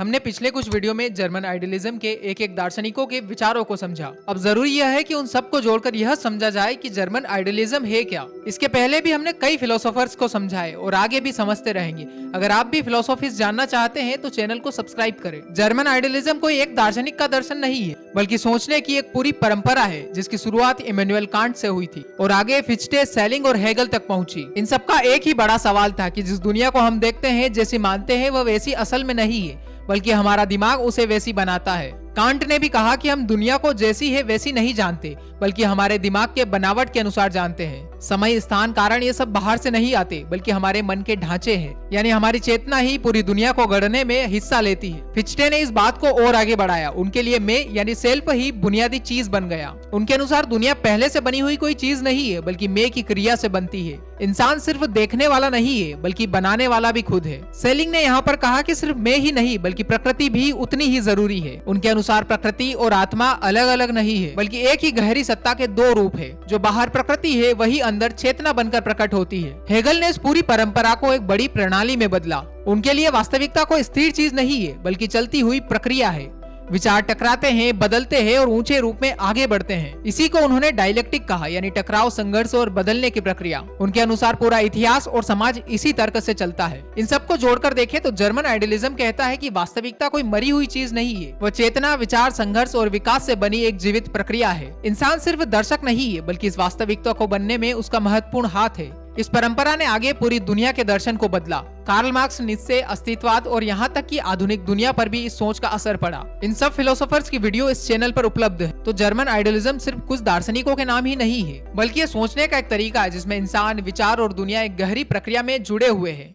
हमने पिछले कुछ वीडियो में जर्मन आइडियलिज्म के एक एक दार्शनिकों के विचारों को समझा। अब जरूरी यह है कि उन सबको जोड़कर यह समझा जाए कि जर्मन आइडियलिज्म है क्या। इसके पहले भी हमने कई फिलोसोफर्स को समझाए और आगे भी समझते रहेंगे। अगर आप भी फिलोसॉफीज जानना चाहते हैं तो चैनल को सब्सक्राइब करें। जर्मन आइडियलिज्म कोई एक दार्शनिक का दर्शन नहीं है, बल्कि सोचने की एक पूरी परंपरा है जिसकी शुरुआत इमैनुअल कांट से हुई थी और आगे फिchte, सेलिंग और हेगल तक पहुंची। इन सबका एक ही बड़ा सवाल था कि जिस दुनिया को हम देखते हैं, जैसी मानते हैं, वह वैसी असल में नहीं है, बल्कि हमारा दिमाग उसे वैसी बनाता है। कांट ने भी कहा कि हम दुनिया को जैसी है वैसी नहीं जानते, बल्कि हमारे दिमाग के बनावट के अनुसार जानते हैं। समय, स्थान, कारण ये सब बाहर से नहीं आते, बल्कि हमारे मन के ढांचे हैं। यानी हमारी चेतना ही पूरी दुनिया को गढ़ने में हिस्सा लेती है। फिchte ने इस बात को और आगे बढ़ाया। उनके लिए मैं यानी सेल्फ ही बुनियादी चीज बन गया। उनके अनुसार दुनिया पहले से बनी हुई कोई चीज नहीं है, बल्कि मैं की क्रिया से बनती है। इंसान सिर्फ देखने वाला नहीं है, बल्कि बनाने वाला भी खुद है। सेलिंग ने यहाँ पर कहा कि सिर्फ मैं ही नहीं, बल्कि प्रकृति भी उतनी ही जरूरी है। उनके अनुसार प्रकृति और आत्मा अलग अलग नहीं है, बल्कि एक ही गहरी सत्ता के दो रूप है। जो बाहर प्रकृति है वही अंदर चेतना बनकर प्रकट होती है। हेगल ने इस पूरी परंपरा को एक बड़ी प्रणाली में बदला। उनके लिए वास्तविकता कोई स्थिर चीज नहीं है, बल्कि चलती हुई प्रक्रिया है। विचार टकराते हैं, बदलते हैं और ऊंचे रूप में आगे बढ़ते हैं। इसी को उन्होंने डायलेक्टिक कहा, यानी टकराव, संघर्ष और बदलने की प्रक्रिया। उनके अनुसार पूरा इतिहास और समाज इसी तर्क से चलता है। इन सबको जोड़कर देखें तो जर्मन आइडियलिज्म कहता है कि वास्तविकता कोई मरी हुई चीज नहीं है, वह चेतना, विचार, संघर्ष और विकास से बनी एक जीवित प्रक्रिया है। इंसान सिर्फ दर्शक नहीं है, बल्कि इस वास्तविकता को बनने में उसका महत्वपूर्ण हाथ है। इस परंपरा ने आगे पूरी दुनिया के दर्शन को बदला। कार्ल मार्क्स, नीत्शे, अस्तित्ववाद और यहाँ तक कि आधुनिक दुनिया पर भी इस सोच का असर पड़ा। इन सब फिलोसोफर्स की वीडियो इस चैनल पर उपलब्ध है। तो जर्मन आइडियलिज्म सिर्फ कुछ दार्शनिकों के नाम ही नहीं है, बल्कि ये सोचने का एक तरीका है जिसमें इंसान, विचार और दुनिया एक गहरी प्रक्रिया में जुड़े हुए हैं।